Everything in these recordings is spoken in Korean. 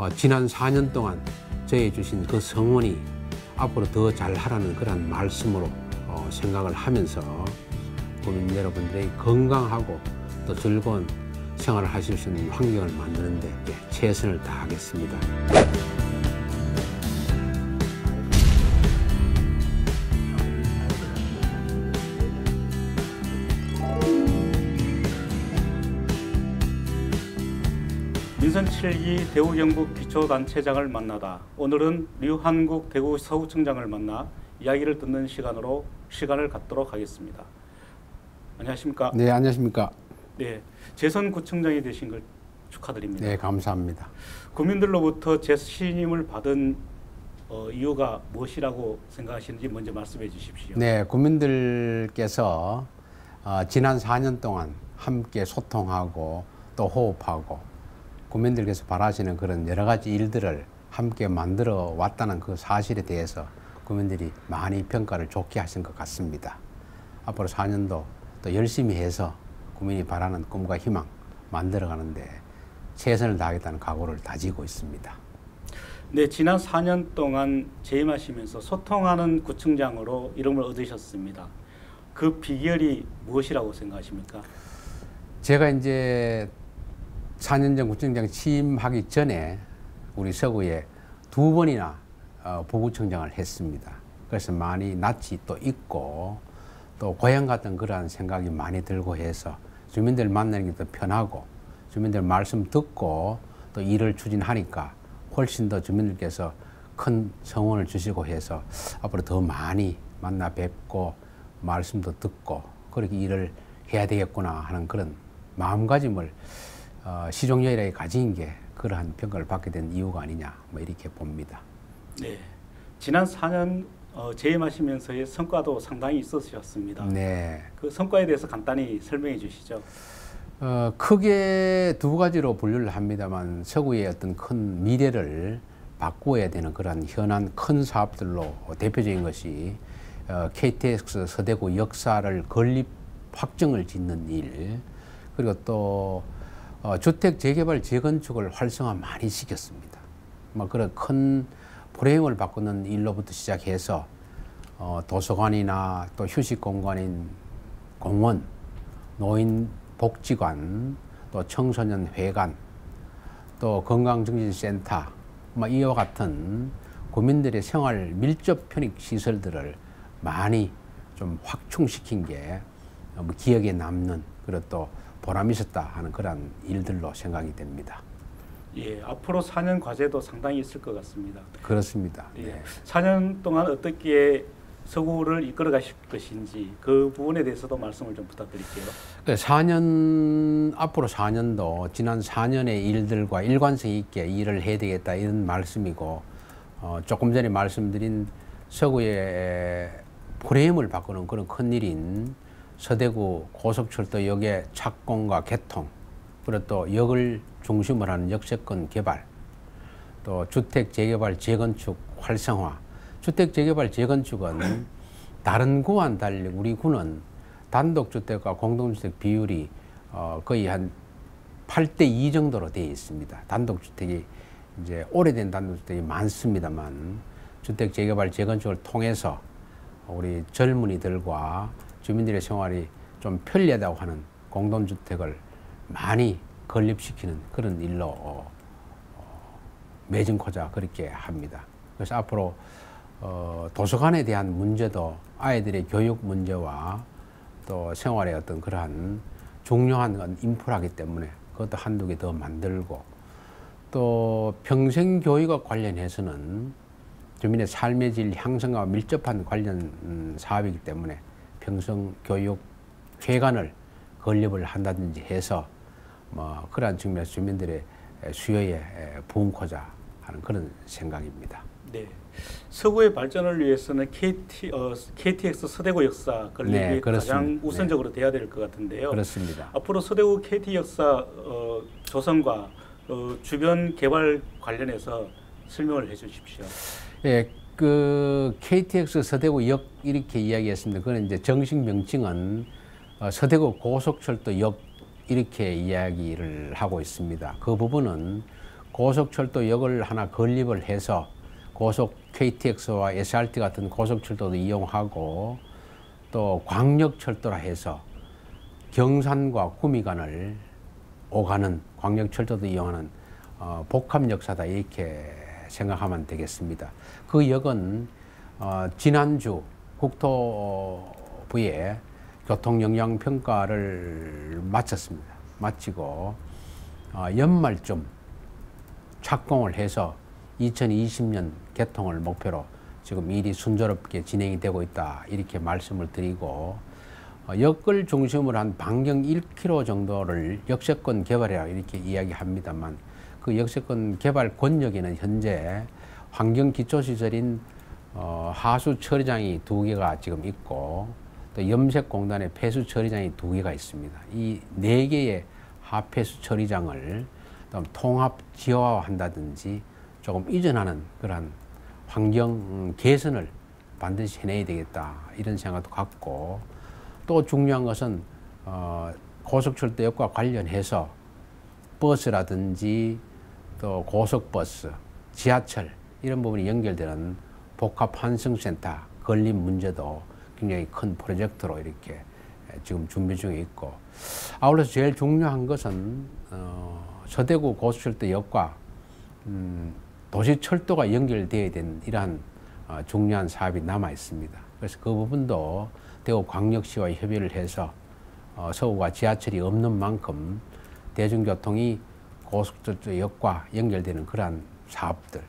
지난 4년 동안 저희 주신 그 성원이 앞으로 더 잘하라는 그런 말씀으로 생각을 하면서 국민 여러분들이 건강하고 또 즐거운 생활을 하실 수 있는 환경을 만드는 데 최선을 다하겠습니다. 민선 7기 대구경북 기초단체장을 만나다. 오늘은 류한국 대구 서구청장을 만나 이야기를 듣는 시간을 갖도록 하겠습니다. 안녕하십니까? 네, 안녕하십니까? 네, 재선구청장이 되신 걸 축하드립니다. 네, 감사합니다. 국민들로부터 재신임을 받은 이유가 무엇이라고 생각하시는지 먼저 말씀해 주십시오. 네, 국민들께서 지난 4년 동안 함께 소통하고 또 호흡하고 국민들께서 바라시는 그런 여러 가지 일들을 함께 만들어 왔다는 그 사실에 대해서 국민들이 많이 평가를 좋게 하신 것 같습니다. 앞으로 4년도 또 열심히 해서 국민이 바라는 꿈과 희망 만들어 가는데 최선을 다하겠다는 각오를 다지고 있습니다. 네, 지난 4년 동안 재임하시면서 소통하는 구청장으로 이름을 얻으셨습니다. 그 비결이 무엇이라고 생각하십니까? 제가 이제 4년 전 구청장 취임하기 전에 우리 서구에 2번이나 부구청장을 했습니다. 그래서 많이 낯이 또 있고 또 고향 같은 그러한 생각이 많이 들고 해서 주민들 만나는 게 더 편하고 주민들 말씀 듣고 또 일을 추진하니까 훨씬 더 주민들께서 큰 성원을 주시고 해서 앞으로 더 많이 만나 뵙고 말씀도 듣고 그렇게 일을 해야 되겠구나 하는 그런 마음가짐을 시종일관하게 가진 게 그러한 평가를 받게 된 이유가 아니냐 뭐 이렇게 봅니다. 네, 지난 4년 재임하시면서의 성과도 상당히 있으셨습니다. 네. 그 성과에 대해서 간단히 설명해 주시죠. 크게 두 가지로 분류를 합니다만 서구의 어떤 큰 미래를 바꾸어야 되는 그런 현안 큰 사업들로 대표적인 것이 KTX 서대구 역사를 건립 확정을 짓는 일, 그리고 또 주택 재개발 재건축을 활성화 많이 시켰습니다. 뭐 그런 큰 프레임을 바꾸는 일로부터 시작해서 도서관이나 또 휴식 공간인 공원, 노인 복지관, 또 청소년 회관, 또 건강증진센터, 뭐 이와 같은 국민들의 생활 밀접 편익 시설들을 많이 좀 확충시킨 게 기억에 남는 그리고 또 보람 있었다 하는 그런 일들로 생각이 됩니다. 예, 앞으로 4년 과제도 상당히 있을 것 같습니다. 그렇습니다. 예, 네. 4년 동안 어떻게 서구를 이끌어 가실 것인지 그 부분에 대해서도 말씀을 좀 부탁드릴게요. 4년, 앞으로 4년도 지난 4년의 일들과 일관성 있게 일을 해야 되겠다 이런 말씀이고 조금 전에 말씀드린 서구의 프레임을 바꾸는 그런 큰일인 서대구 고속철도역의 착공과 개통, 그리고 또 역을 중심으로 하는 역세권 개발, 또 주택 재개발 재건축 활성화. 주택 재개발 재건축은 다른 구와는 달리 우리 구는 단독주택과 공동주택 비율이 거의 한 8대2 정도로 되어 있습니다. 단독주택이 이제 오래된 단독주택이 많습니다만 주택 재개발 재건축을 통해서 우리 젊은이들과 주민들의 생활이 좀 편리하다고 하는 공동주택을 많이 건립시키는 그런 일로 매진코자 그렇게 합니다. 그래서 앞으로 도서관에 대한 문제도 아이들의 교육 문제와 또 생활의 어떤 그러한 중요한 인프라이기 때문에 그것도 한두 개 더 만들고 또 평생교육과 관련해서는 주민의 삶의 질 향상과 밀접한 관련 사업이기 때문에 평생교육 회관을 건립을 한다든지 해서 뭐 그러한 측면에서 주민들의 수요에 부응코자 하는 그런 생각입니다. 네, 서구의 발전을 위해서는 KTX 서대구 역사 건립이 네, 가장 우선적으로 돼야 될 것 같은데요. 그렇습니다. 앞으로 서대구 KT 역사 조성과 주변 개발 관련해서 설명을 해주십시오. 예, 그 KTX 서대구역 이렇게 이야기했습니다. 그건 이제 정식 명칭은 서대구 고속철도역 이렇게 이야기를 하고 있습니다. 그 부분은 고속철도역을 하나 건립을 해서 고속 KTX와 SRT 같은 고속철도도 이용하고 또 광역철도라 해서 경산과 구미간을 오가는 광역철도도 이용하는 복합역사다 이렇게 생각하면 되겠습니다. 그 역은 지난주 국토부에 교통영향평가를 마쳤습니다. 마치고 연말쯤 착공을 해서 2020년 개통을 목표로 지금 일이 순조롭게 진행이 되고 있다 이렇게 말씀을 드리고 역을 중심으로 한 반경 1km 정도를 역세권 개발이라고 이렇게 이야기합니다만 그 역세권 개발 권역에는 현재 환경기초시설인 하수처리장이 2개가 지금 있고 또 염색공단의 폐수처리장이 2개가 있습니다. 이 4개의 하폐수처리장을 통합 지화한다든지 조금 이전하는 그러한 환경 개선을 반드시 해내야 되겠다 이런 생각도 갖고 또 중요한 것은 고속철도역과 관련해서 버스라든지 또 고속버스, 지하철 이런 부분이 연결되는 복합환승센터 건립 문제도 굉장히 큰 프로젝트로 이렇게 지금 준비 중에 있고 아울러서 제일 중요한 것은 서대구 고속철도역과 도시철도가 연결되어야 되는 이러한 중요한 사업이 남아 있습니다. 그래서 그 부분도 대구광역시와 협의를 해서 서구가 지하철이 없는 만큼 대중교통이 고속철도역과 연결되는 그러한 사업들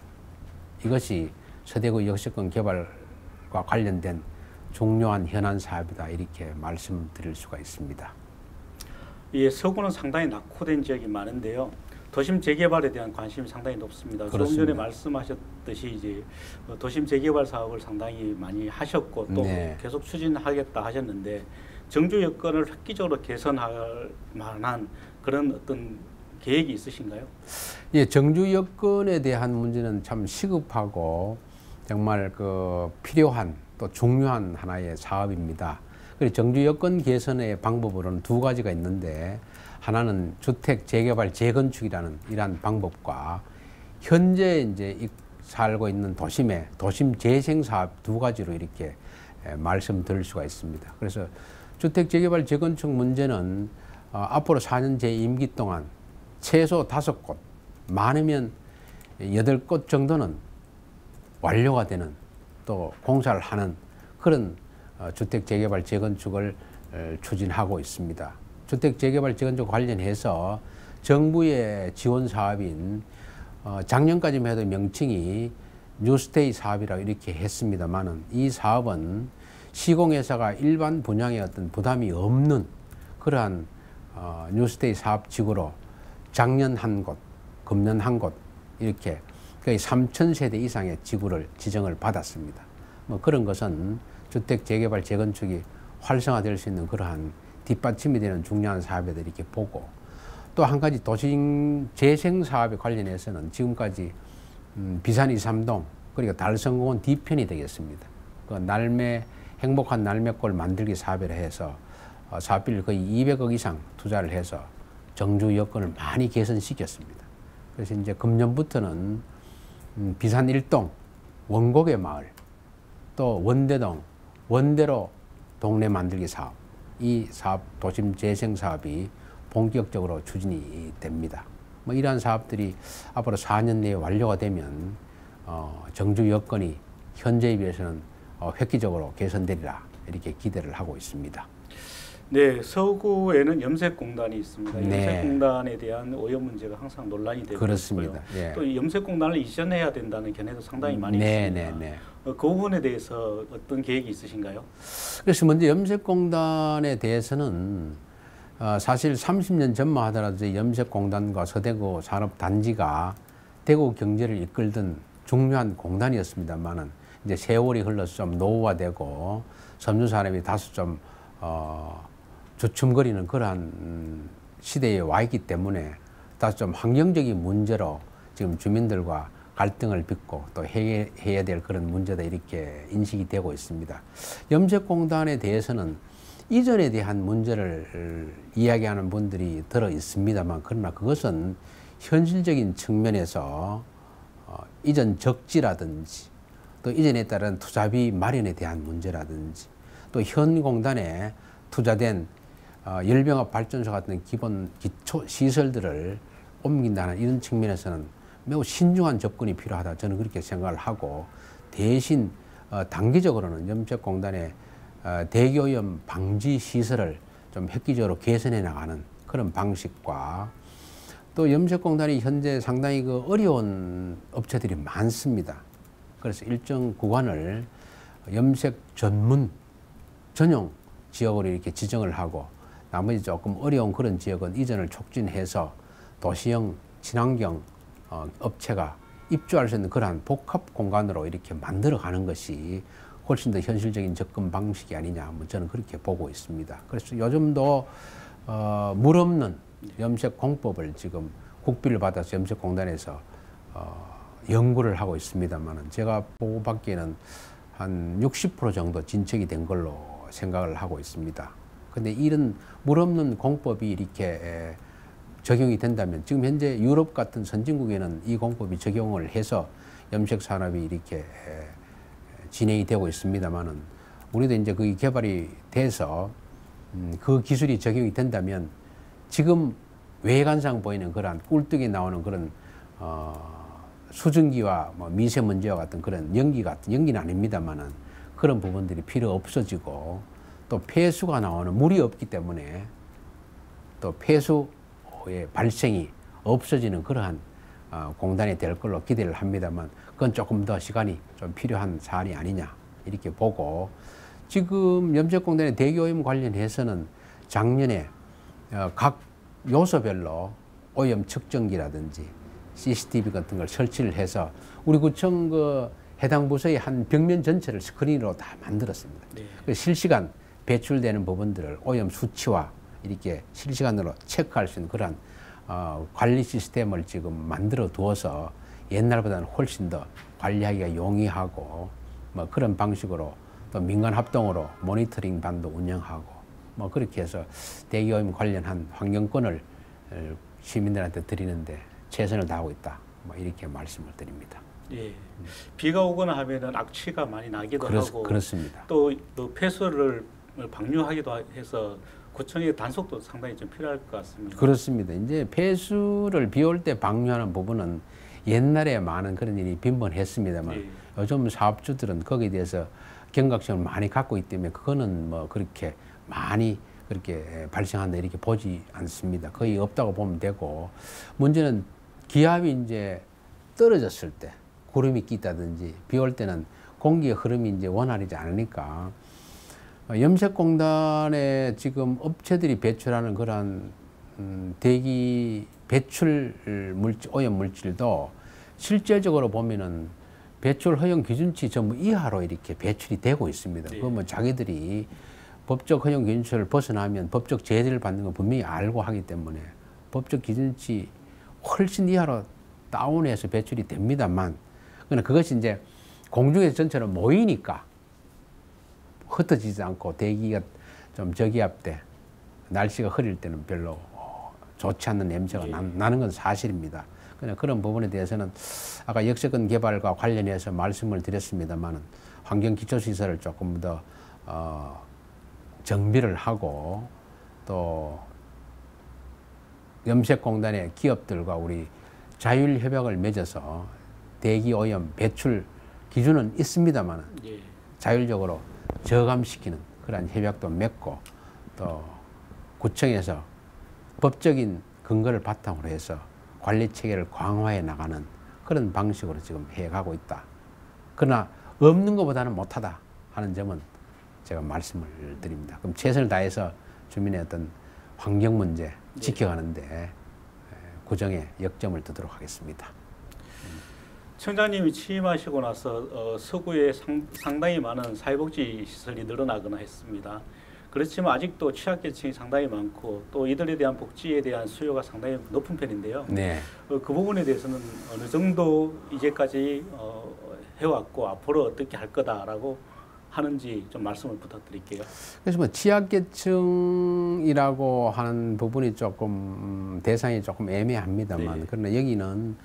이것이 서대구 역세권 개발과 관련된 중요한 현안 사업이다 이렇게 말씀드릴 수가 있습니다. 예, 서구는 상당히 낙후된 지역이 많은데요. 도심 재개발에 대한 관심이 상당히 높습니다. 그렇습니다. 조금 전에 말씀하셨듯이 이제 도심 재개발 사업을 상당히 많이 하셨고 또 네. 계속 추진하겠다 하셨는데 정주 여건을 획기적으로 개선할 만한 그런 어떤 계획이 있으신가요? 예, 정주 여건에 대한 문제는 참 시급하고 정말 그 필요한 또 중요한 하나의 사업입니다. 그리고 정주 여건 개선의 방법으로는 2가지가 있는데 하나는 주택 재개발 재건축이라는 이러한 방법과 현재 이제 살고 있는 도심의 도심 재생 사업 2가지로 이렇게 말씀드릴 수가 있습니다. 그래서 주택 재개발 재건축 문제는 앞으로 4년 제 임기 동안 최소 5곳, 많으면 8곳 정도는 완료가 되는 또 공사를 하는 그런 주택 재개발 재건축을 추진하고 있습니다. 주택 재개발 재건축 관련해서 정부의 지원 사업인 작년까지만 해도 명칭이 뉴스테이 사업이라고 이렇게 했습니다만은 이 사업은 시공회사가 일반 분양에 어떤 부담이 없는 그러한 뉴스테이 사업지구로 작년 한 곳, 금년 한 곳 이렇게 거의 3,000세대 이상의 지구를 지정을 받았습니다. 뭐 그런 것은 주택 재개발 재건축이 활성화될 수 있는 그러한 뒷받침이 되는 중요한 사업이다 이렇게 보고 또 한 가지 도심 재생 사업에 관련해서는 지금까지 비산 2,3동 그리고 달성공원 뒤편이 되겠습니다. 그 날매 행복한 날매골 만들기 사업이라 해서 사업비를 거의 200억 이상 투자를 해서 정주 여건을 많이 개선시켰습니다. 그래서 이제 금년부터는 비산 1동 원곡의 마을 또 원대동 원대로 동네 만들기 사업 이 사업 도심 재생 사업이 본격적으로 추진이 됩니다. 뭐 이러한 사업들이 앞으로 4년 내에 완료가 되면 정주 여건이 현재에 비해서는 획기적으로 개선되리라 이렇게 기대를 하고 있습니다. 네, 서구에는 염색공단이 있습니다. 네. 염색공단에 대한 오염 문제가 항상 논란이 되고 그렇습니다. 있고요. 예. 또 염색공단을 이전해야 된다는 견해도 상당히 많이 네, 있습니다. 네, 네. 그 부분에 대해서 어떤 계획이 있으신가요? 그래서 먼저 염색공단에 대해서는 사실 30년 전만 하더라도 염색공단과 서대구 산업단지가 대구 경제를 이끌던 중요한 공단이었습니다만은 이제 세월이 흘러서 좀 노후화되고 섬유산업이 다소 좀 주춤거리는 그러한 시대에 와 있기 때문에 다소 좀 환경적인 문제로 지금 주민들과 갈등을 빚고 또 해야 될 그런 문제다 이렇게 인식이 되고 있습니다. 염색공단에 대해서는 이전에 대한 문제를 이야기하는 분들이 들어 있습니다만 그러나 그것은 현실적인 측면에서 이전 적지라든지 또 이전에 따른 투자비 마련에 대한 문제라든지 또 현 공단에 투자된 열병합 발전소 같은 기본 기초 시설들을 옮긴다는 이런 측면에서는 매우 신중한 접근이 필요하다. 저는 그렇게 생각을 하고 대신 단기적으로는 염색공단의 대기오염 방지 시설을 좀 획기적으로 개선해 나가는 그런 방식과 또 염색공단이 현재 상당히 어려운 업체들이 많습니다. 그래서 일정 구간을 염색 전용 지역으로 이렇게 지정을 하고 나머지 조금 어려운 그런 지역은 이전을 촉진해서 도시형 친환경 업체가 입주할 수 있는 그러한 복합 공간으로 이렇게 만들어가는 것이 훨씬 더 현실적인 접근 방식이 아니냐, 저는 그렇게 보고 있습니다. 그래서 요즘도 물 없는 염색 공법을 지금 국비를 받아서 염색공단에서 연구를 하고 있습니다만은 제가 보고받기에는 한 60% 정도 진척이 된 걸로 생각을 하고 있습니다. 근데 이런 물 없는 공법이 이렇게 적용이 된다면 지금 현재 유럽 같은 선진국에는 이 공법이 적용을 해서 염색 산업이 이렇게 진행이 되고 있습니다만은 우리도 이제 그게 개발이 돼서 그 기술이 적용이 된다면 지금 외관상 보이는 그런 꿀떡이 나오는 그런 수증기와 뭐 미세먼지와 같은 그런 연기는 아닙니다만은 그런 부분들이 필요 없어지고 또 폐수가 나오는 물이 없기 때문에 또 폐수의 발생이 없어지는 그러한 공단이 될 걸로 기대를 합니다만 그건 조금 더 시간이 좀 필요한 사안이 아니냐 이렇게 보고 지금 염색공단의 대기오염 관련해서는 작년에 각 요소별로 오염 측정기라든지 CCTV 같은 걸 설치를 해서 우리 구청 해당 부서의 한 벽면 전체를 스크린으로 다 만들었습니다. 네. 실시간 배출되는 부분들을 오염 수치와 이렇게 실시간으로 체크할 수 있는 그러한 관리 시스템을 지금 만들어 두어서 옛날보다는 훨씬 더 관리하기가 용이하고 뭐 그런 방식으로 또 민간 합동으로 모니터링 반도 운영하고 뭐 그렇게 해서 대기오염 관련한 환경권을 시민들한테 드리는데 최선을 다하고 있다. 뭐 이렇게 말씀을 드립니다. 예. 비가 오거나 하면은 악취가 많이 나기도 하고 그렇습니다. 또 폐수를 방류하기도 해서 구청의 단속도 상당히 좀 필요할 것 같습니다. 그렇습니다. 이제 폐수를 비 올 때 방류하는 부분은 옛날에 많은 그런 일이 빈번했습니다만 예. 요즘 사업주들은 거기에 대해서 경각심을 많이 갖고 있기 때문에 그거는 뭐 그렇게 많이 그렇게 발생한다 이렇게 보지 않습니다. 거의 없다고 보면 되고 문제는 기압이 이제 떨어졌을 때 구름이 끼다든지 비 올 때는 공기의 흐름이 이제 원활하지 않으니까 염색공단에 지금 업체들이 배출하는 그러한 대기 배출 물질, 오염 물질도 실제적으로 보면은 배출 허용 기준치 전부 이하로 이렇게 배출이 되고 있습니다. 네. 그러면 자기들이 법적 허용 기준치를 벗어나면 법적 제재를 받는 건 분명히 알고 하기 때문에 법적 기준치 훨씬 이하로 다운해서 배출이 됩니다만, 그러나 그것이 이제 공중에서 전체로 모이니까 흩어지지 않고 대기가 좀 저기압돼 날씨가 흐릴 때는 별로 좋지 않는 냄새가 나는 건 사실입니다. 그런 부분에 대해서는 아까 역세권 개발과 관련해서 말씀을 드렸습니다만 환경기초시설을 조금 더 정비를 하고 또 염색공단의 기업들과 우리 자율협약을 맺어서 대기오염 배출 기준은 있습니다만 예. 자율적으로 저감시키는 그러한 협약도 맺고 또 구청에서 법적인 근거를 바탕으로 해서 관리 체계를 강화해 나가는 그런 방식으로 지금 해가고 있다. 그러나 없는 것보다는 못하다 하는 점은 제가 말씀을 드립니다. 그럼 최선을 다해서 주민의 어떤 환경 문제 지켜가는데 구정에 역점을 두도록 하겠습니다. 청장님이 취임하시고 나서 서구에 상당히 많은 사회복지 시설이 늘어나거나 했습니다. 그렇지만 아직도 취약계층이 상당히 많고 또 이들에 대한 복지에 대한 수요가 상당히 높은 편인데요. 네. 그 부분에 대해서는 어느 정도 이제까지 해왔고 앞으로 어떻게 할 거다라고 하는지 좀 말씀을 부탁드릴게요. 그래서 뭐 취약계층이라고 하는 부분이 조금 대상이 조금 애매합니다만 네. 그러나 여기는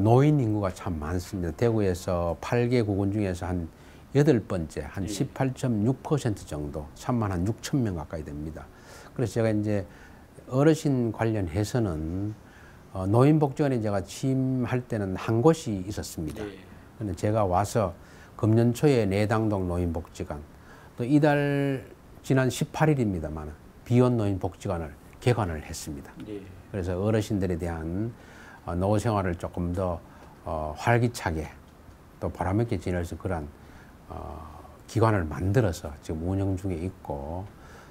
노인 인구가 참 많습니다. 대구에서 8개 구군 중에서 한 8번째, 한 18.6% 정도, 3만 6천 명 가까이 됩니다. 그래서 제가 이제 어르신 관련해서는 노인복지관에 제가 취임할 때는 한 곳이 있었습니다. 근데 제가 와서 금년 초에 내당동 노인복지관, 또 이달 지난 18일입니다만 비원 노인복지관을 개관을 했습니다. 그래서 어르신들에 대한 노후 생활을 조금 더 활기차게 또 보람있게 지낼 수 있는 그런 기관을 만들어서 지금 운영 중에 있고,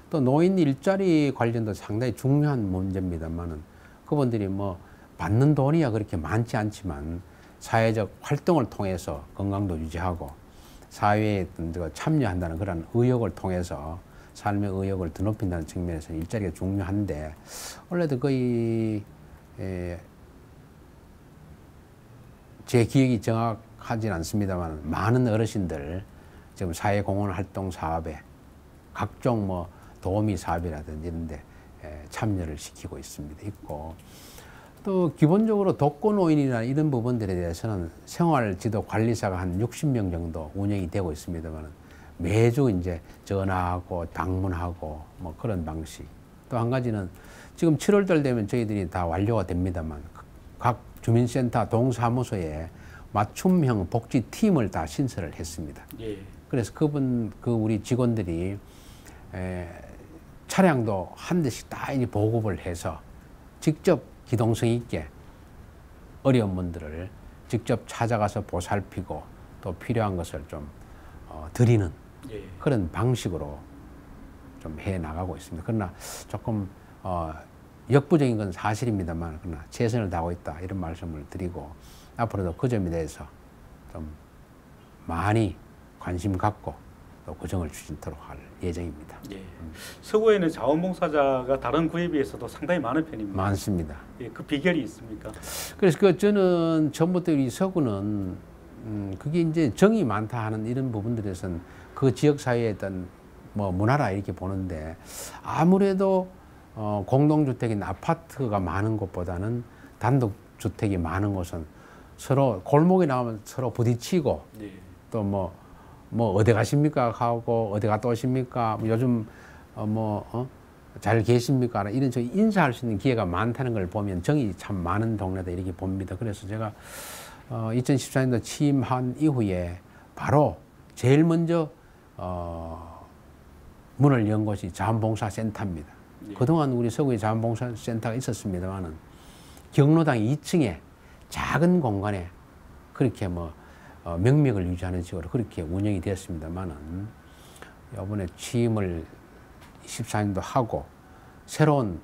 또 노인 일자리 관련도 상당히 중요한 문제입니다만은 그분들이 뭐 받는 돈이야 그렇게 많지 않지만 사회적 활동을 통해서 건강도 유지하고 사회에 참여한다는 그런 의욕을 통해서 삶의 의욕을 드높인다는 측면에서 일자리가 중요한데, 원래도 거의 제 기억이 정확하진 않습니다만 많은 어르신들 지금 사회공헌활동 사업에 각종 뭐 도우미 사업이라든지 이런 데 참여를 시키고 있고, 또 기본적으로 독거노인이나 이런 부분들에 대해서는 생활지도관리사가 한 60명 정도 운영이 되고 있습니다만 매주 이제 전화하고 방문하고 뭐 그런 방식. 또 한 가지는 지금 7월달 되면 저희들이 다 완료가 됩니다만 각 주민센터 동사무소에 맞춤형 복지팀을 다 신설을 했습니다. 그래서 우리 직원들이 차량도 한 대씩 다 이제 보급을 해서 직접 기동성 있게 어려운 분들을 직접 찾아가서 보살피고 또 필요한 것을 좀 드리는 그런 방식으로 좀 해 나가고 있습니다. 그러나 조금 역부족인 건 사실입니다만 그러나 최선을 다하고 있다 이런 말씀을 드리고, 앞으로도 그 점에 대해서 좀 많이 관심 갖고 또 고정을 추진토록 할 예정입니다. 서구에는 자원봉사자가 다른 구에 비해서도 상당히 많은 편입니다. 많습니다. 그 비결이 있습니까? 그래서 저는 처음부터 이 서구는 그게 이제 정이 많다 하는 이런 부분들에서는 그 지역 사회에 어떤 뭐 문화라 이렇게 보는데, 아무래도 공동주택인 아파트가 많은 곳보다는 단독주택이 많은 곳은 서로 골목에 나오면 서로 부딪히고 또 뭐 어디 가십니까 하고 어디 갔다 오십니까 요즘 잘 계십니까 이런 저 인사할 수 있는 기회가 많다는 걸 보면 정이 참 많은 동네다 이렇게 봅니다. 그래서 제가 2014년도 취임한 이후에 바로 제일 먼저 문을 연 곳이 자원봉사센터입니다. 그동안 우리 서구에 자원봉사센터가 있었습니다만은 경로당 2층에 작은 공간에 그렇게 명맥을 유지하는 식으로 그렇게 운영이 되었습니다만은, 이번에 취임을 14년도 하고 새로운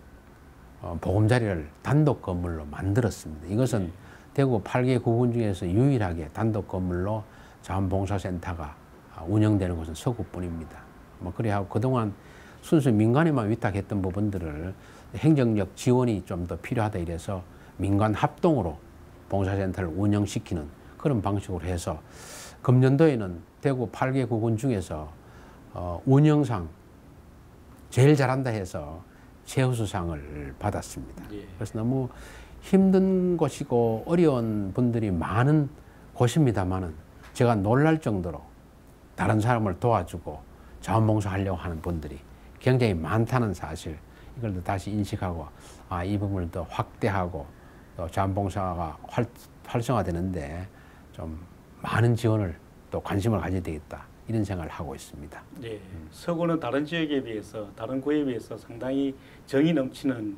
보금자리를 단독 건물로 만들었습니다. 이것은 대구 8개 구군 중에서 유일하게 단독 건물로 자원봉사센터가 운영되는 곳은 서구뿐입니다. 그래야 그동안 순수 민간에만 위탁했던 부분들을 행정력 지원이 좀 더 필요하다 이래서 민간 합동으로 봉사센터를 운영시키는 그런 방식으로 해서 금년도에는 대구 8개 구군 중에서 운영상 제일 잘한다 해서 최우수상을 받았습니다. 그래서 너무 힘든 곳이고 어려운 분들이 많은 곳입니다만은 제가 놀랄 정도로 다른 사람을 도와주고 자원봉사하려고 하는 분들이 굉장히 많다는 사실, 이걸 또 다시 인식하고 이 부분을 더 확대하고 또 자원봉사가 활성화되는데 좀 많은 지원을 또 관심을 가져야 되겠다 이런 생각을 하고 있습니다. 서구는 다른 지역에 비해서 다른 구에 비해서 상당히 정이 넘치는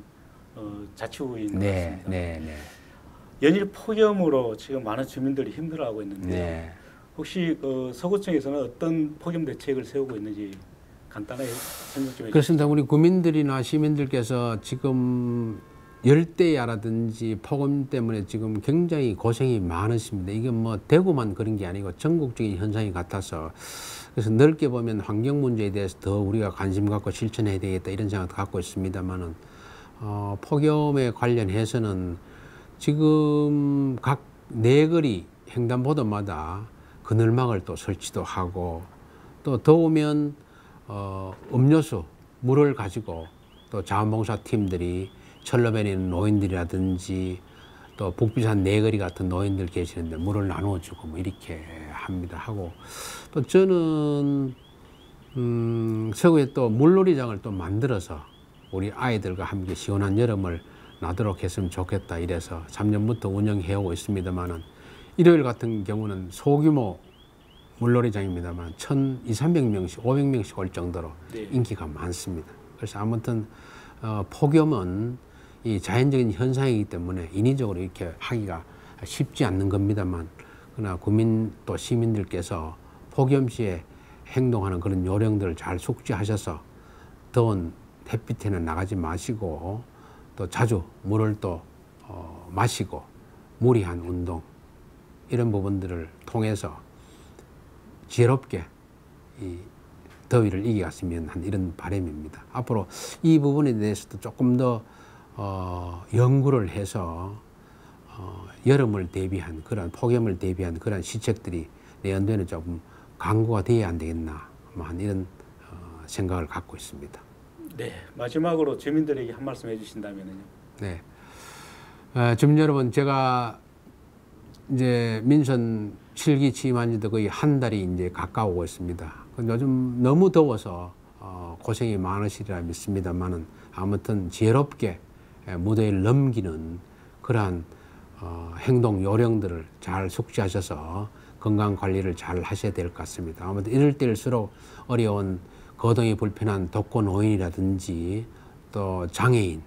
자치구인 것 같습니다. 연일 폭염으로 지금 많은 주민들이 힘들어하고 있는데 혹시 서구청에서는 어떤 폭염 대책을 세우고 있는지 간단하게 설명 좀 해주세요. 그렇습니다. 우리 구민들이나 시민들께서 지금 열대야라든지 폭염 때문에 지금 굉장히 고생이 많으십니다. 이게 뭐 대구만 그런 게 아니고 전국적인 현상이 같아서, 그래서 넓게 보면 환경 문제에 대해서 더 우리가 관심 갖고 실천해야 되겠다 이런 생각도 갖고 있습니다만은 폭염에 관련해서는 지금 각 내거리 횡단보도마다 그늘막을 또 설치도 하고 또 더우면 음료수, 물을 가지고 또 자원봉사 팀들이 철로변에 있는 노인들이라든지 또 북비산 내거리 같은 노인들 계시는데 물을 나누어주고 뭐 이렇게 합니다. 하고 또 저는 서구에 또 물놀이장을 또 만들어서 우리 아이들과 함께 시원한 여름을 나도록 했으면 좋겠다 이래서 3년부터 운영해 오고 있습니다만은 일요일 같은 경우는 소규모 물놀이장입니다만 1,200~300명씩 500명씩 올 정도로 네. 인기가 많습니다. 그래서 아무튼 폭염은 이 자연적인 현상이기 때문에 인위적으로 이렇게 하기가 쉽지 않는 겁니다만 그러나 국민 또 시민들께서 폭염 시에 행동하는 그런 요령들을 잘 숙지하셔서 더운 햇빛에는 나가지 마시고 또 자주 물을 또 마시고 무리한 운동 이런 부분들을 통해서 지혜롭게 이 더위를 이겨갔으면 한 이런 바람입니다. 앞으로 이 부분에 대해서도 조금 더 연구를 해서 여름을 대비한 그런 폭염을 대비한 그런 시책들이 내년도에는 조금 강구가 돼야 안 되겠나 한 이런 생각을 갖고 있습니다. 네, 마지막으로 주민들에게 한 말씀 해주신다면요. 네, 주민 여러분, 제가 이제 민선 7기 취임한 지도 거의 한 달이 이제 가까우고 있습니다. 요즘 너무 더워서 고생이 많으시리라 믿습니다만은 아무튼 지혜롭게 무더위를 넘기는 그러한 행동 요령들을 잘 숙지하셔서 건강 관리를 잘 하셔야 될 것 같습니다. 아무튼 이럴 때일수록 어려운 거동이 불편한 독거 노인이라든지 또 장애인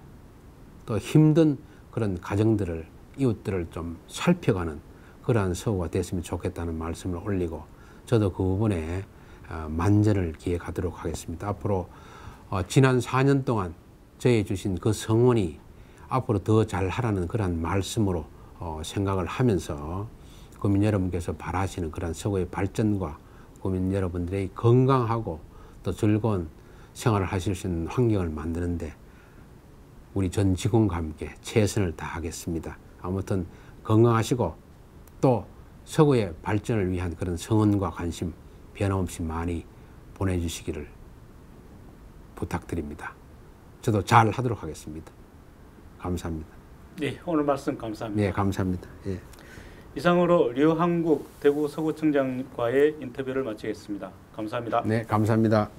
또 힘든 그런 가정들을 이웃들을 좀 살펴가는 그러한 서구가 됐으면 좋겠다는 말씀을 올리고 저도 그 부분에 만전을 기해가도록 하겠습니다. 앞으로 지난 4년 동안 저희 주신 그 성원이 앞으로 더 잘하라는 그런 말씀으로 생각을 하면서 국민 여러분께서 바라시는 그런 서구의 발전과 국민 여러분들의 건강하고 또 즐거운 생활을 하실 수 있는 환경을 만드는데 우리 전 직원과 함께 최선을 다하겠습니다. 아무튼 건강하시고 또 서구의 발전을 위한 그런 성원과 관심 변함없이 많이 보내주시기를 부탁드립니다. 저도 잘 하도록 하겠습니다. 감사합니다. 네, 오늘 말씀 감사합니다. 네, 감사합니다. 예. 이상으로 류한국 대구 서구청장과의 인터뷰를 마치겠습니다. 감사합니다. 네, 감사합니다.